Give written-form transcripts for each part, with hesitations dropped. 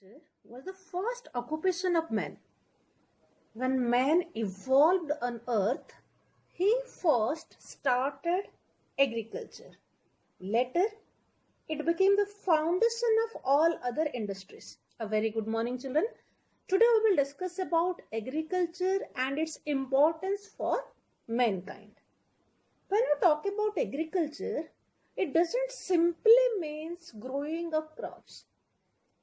Agriculture was the first occupation of man. When man evolved on earth, he first started agriculture. Later, it became the foundation of all other industries. A very good morning, children. Today we will discuss about agriculture and its importance for mankind. When we talk about agriculture, it doesn't simply means growing of crops.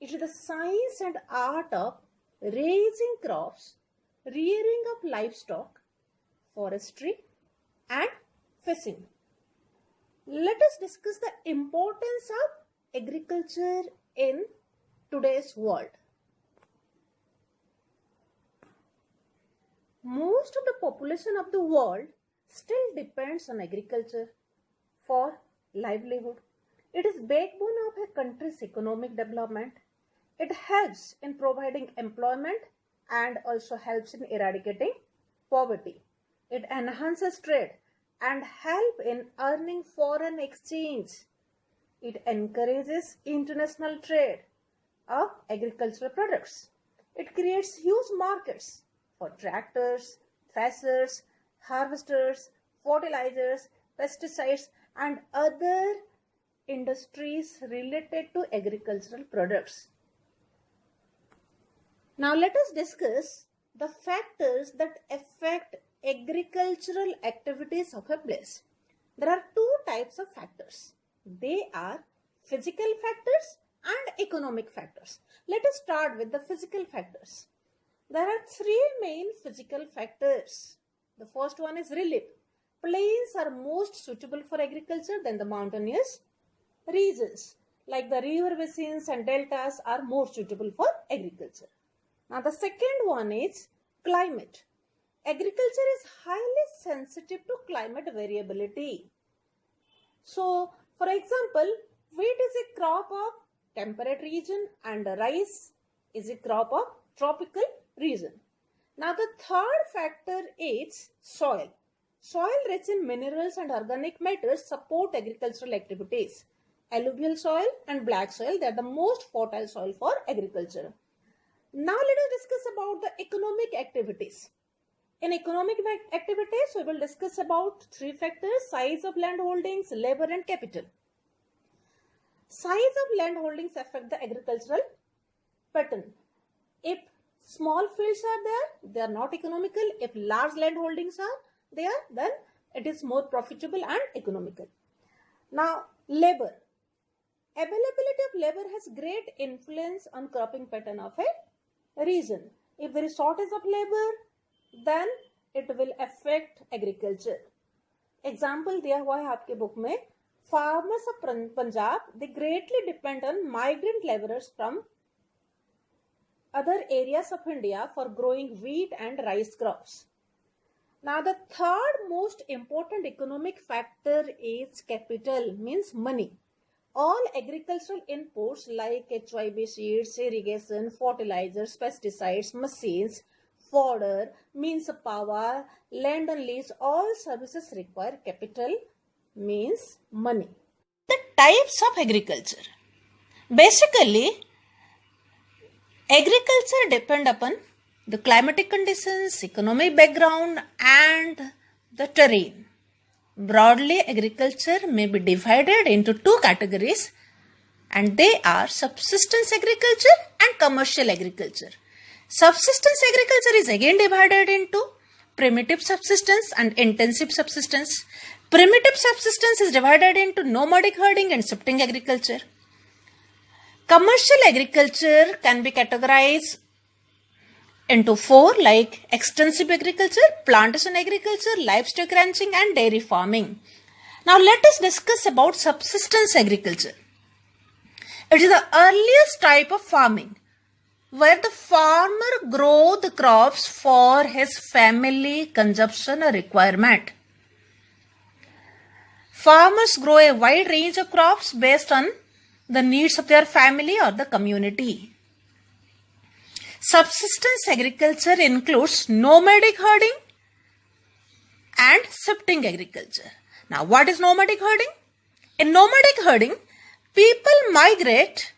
It is the science and art of raising crops, rearing of livestock, forestry and fishing. Let us discuss the importance of agriculture in today's world. Most of the population of the world still depends on agriculture for livelihood. It is backbone of a country's economic development. It helps in providing employment and also helps in eradicating poverty. It enhances trade and help in earning foreign exchange. It encourages international trade of agricultural products. It creates huge markets for tractors, threshers, harvesters, fertilizers, pesticides and other industries related to agricultural products. Now let us discuss the factors that affect agricultural activities of a place. There are two types of factors. They are physical factors and economic factors. Let us start with the physical factors. There are three main physical factors. The first one is relief. Plains are most suitable for agriculture than the mountainous regions. Like the river basins and deltas are more suitable for agriculture. Now the second one is climate. Agriculture is highly sensitive to climate variability. So, for example, wheat is a crop of temperate region and rice is a crop of tropical region. Now the third factor is soil. Soil rich in minerals and organic matters support agricultural activities. Alluvial soil and black soil, they are the most fertile soil for agriculture. Now let us discuss about the economic activities. In economic activities, we will discuss about three factors: size of land holdings, labor and capital. Size of land holdings affect the agricultural pattern. If small fields are there, they are not economical. If large land holdings are there, then it is more profitable and economical. Now, labor. Availability of labor has great influence on cropping pattern of a region. If there is shortage of labor, then it will affect agriculture. Example दिया हुआ है आपके book में. Farmers of Punjab, they greatly depend on migrant laborers from other areas of India for growing wheat and rice crops. Now the third most important economic factor is capital, means money. All agricultural inputs like HYB seeds, irrigation, fertilizers, pesticides, machines, fodder, means of power, land and lease, all services require capital, means money. The types of agriculture. Basically, agriculture depend upon the climatic conditions, economic background and the terrain. Broadly, agriculture may be divided into two categories and they are subsistence agriculture and commercial agriculture. Subsistence agriculture is again divided into primitive subsistence and intensive subsistence. Primitive subsistence is divided into nomadic herding and shifting agriculture. Commercial agriculture can be categorized into four, like extensive agriculture, plantation agriculture, livestock ranching and dairy farming. Now let us discuss about subsistence agriculture. It is the earliest type of farming where the farmer grows the crops for his family consumption or requirement. Farmers grow a wide range of crops based on the needs of their family or the community. Subsistence agriculture includes nomadic herding and shifting agriculture. Now, what is nomadic herding? In nomadic herding, people migrate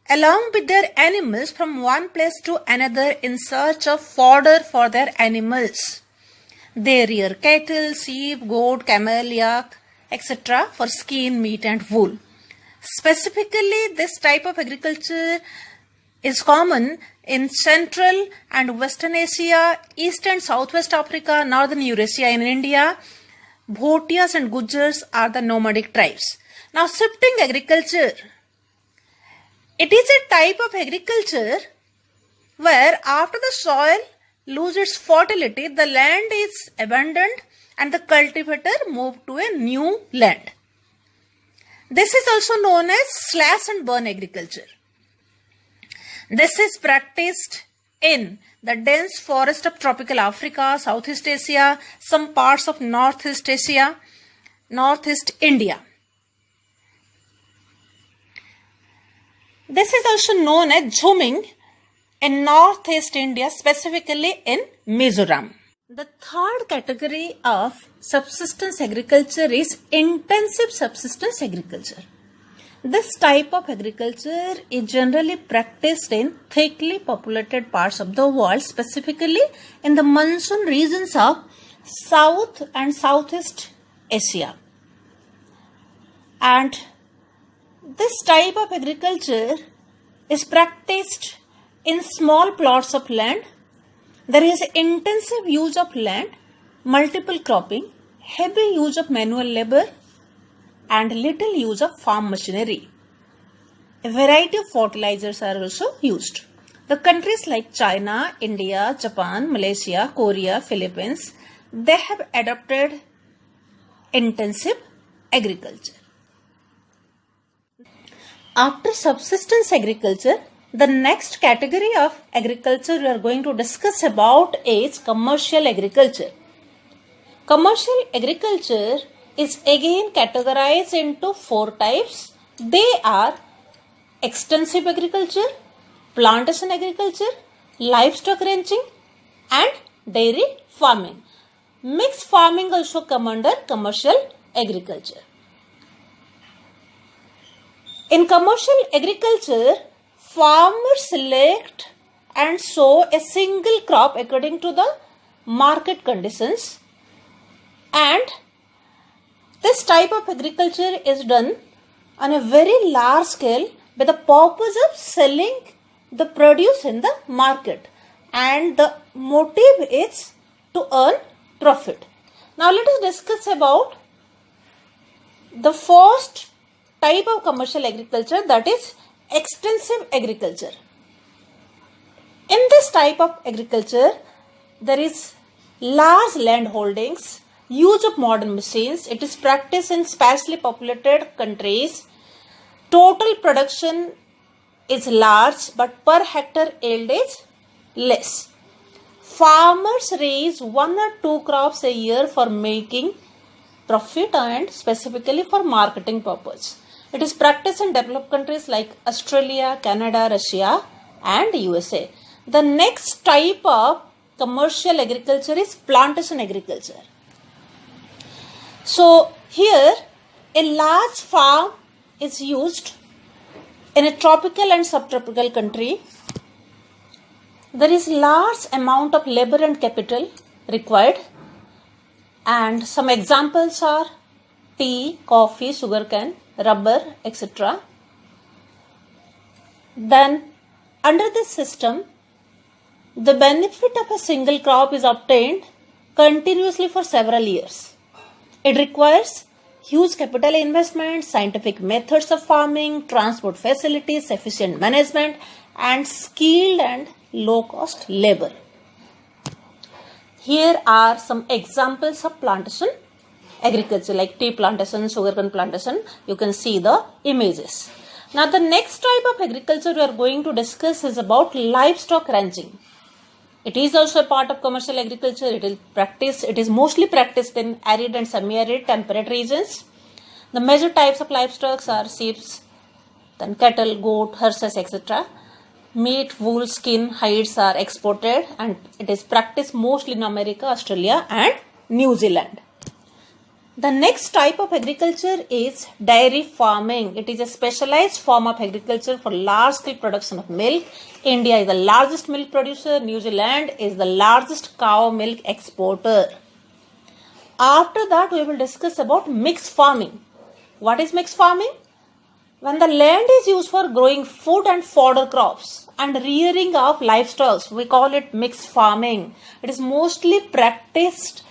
along with their animals from one place to another in search of fodder for their animals. They rear cattle, sheep, goat, camel, yak, etc. for skin, meat and wool. Specifically, this type of agriculture is common in Central and Western Asia, East and Southwest Africa, Northern Eurasia. In India, Bhotias and Gujars are the nomadic tribes. Now, shifting agriculture. It is a type of agriculture where after the soil loses its fertility, the land is abandoned and the cultivator moves to a new land. This is also known as slash and burn agriculture. This is practiced in the dense forest of tropical Africa, Southeast Asia, some parts of Northeast Asia, Northeast India. This is also known as jhuming in Northeast India, specifically in Mizoram. The third category of subsistence agriculture is intensive subsistence agriculture. This type of agriculture is generally practiced in thickly populated parts of the world, specifically in the monsoon regions of South and Southeast Asia. And this type of agriculture is practiced in small plots of land. There is intensive use of land, multiple cropping, heavy use of manual labor, and little use of farm machinery. A variety of fertilizers are also used. The countries like China, India, Japan, Malaysia, Korea, Philippines, they have adopted intensive agriculture. After subsistence agriculture, the next category of agriculture we are going to discuss about is commercial agriculture. Commercial agriculture is again categorized into 4 types. They are extensive agriculture, plantation agriculture, livestock ranching and dairy farming. Mixed farming also come under commercial agriculture. In commercial agriculture, farmers select and sow a single crop according to the market conditions, and this type of agriculture is done on a very large scale with the purpose of selling the produce in the market, and the motive is to earn profit. Now let us discuss about the first type of commercial agriculture, that is extensive agriculture. In this type of agriculture, there is large land holdings, use of modern machines. It is practiced in sparsely populated countries. Total production is large, but per hectare yield is less. Farmers raise 1 or 2 crops a year for making profit and specifically for marketing purpose. It is practiced in developed countries like Australia, Canada, Russia and USA. The next type of commercial agriculture is plantation agriculture. So here a large farm is used in a tropical and subtropical country. There is large amount of labor and capital required, and some examples are tea, coffee, sugarcane, rubber, etc. Then under this system, the benefit of a single crop is obtained continuously for several years. It requires huge capital investment, scientific methods of farming, transport facilities, efficient management and skilled and low cost labor. Here are some examples of plantation agriculture like tea plantation, sugarcane plantation. You can see the images. Now the next type of agriculture we are going to discuss is about livestock ranching. It is also a part of commercial agriculture. It is mostly practiced in arid and semi-arid temperate regions. The major types of livestock are sheep, then cattle, goat, horses, etc. Meat, wool, skin, hides are exported, and it is practiced mostly in America, Australia and New Zealand. The next type of agriculture is dairy farming. It is a specialized form of agriculture for large-scale production of milk. India is the largest milk producer. New Zealand is the largest cow milk exporter. After that, we will discuss about mixed farming. What is mixed farming? When the land is used for growing food and fodder crops and rearing of livestock, we call it mixed farming. It is mostly practiced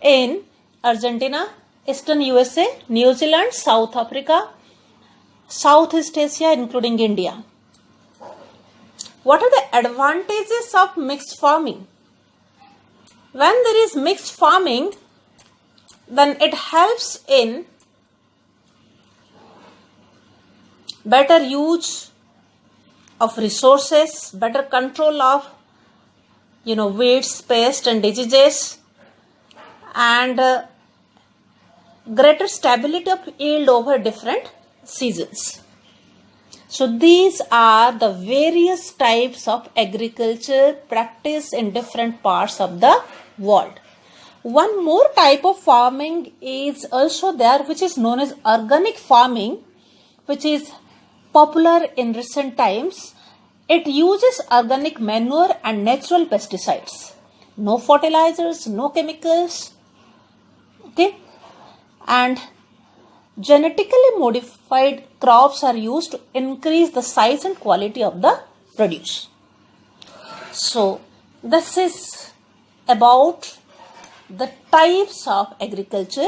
in Argentina, Eastern USA, New Zealand, South Africa, Southeast Asia, including India. What are the advantages of mixed farming? When there is mixed farming, then it helps in better use of resources, better control of weeds, pests and diseases, and greater stability of yield over different seasons. So these are the various types of agriculture practiced in different parts of the world. One more type of farming is also there, which is known as organic farming, which is popular in recent times. It uses organic manure and natural pesticides. No fertilizers, no chemicals. Okay. And genetically modified crops are used to increase the size and quality of the produce. So this is about the types of agriculture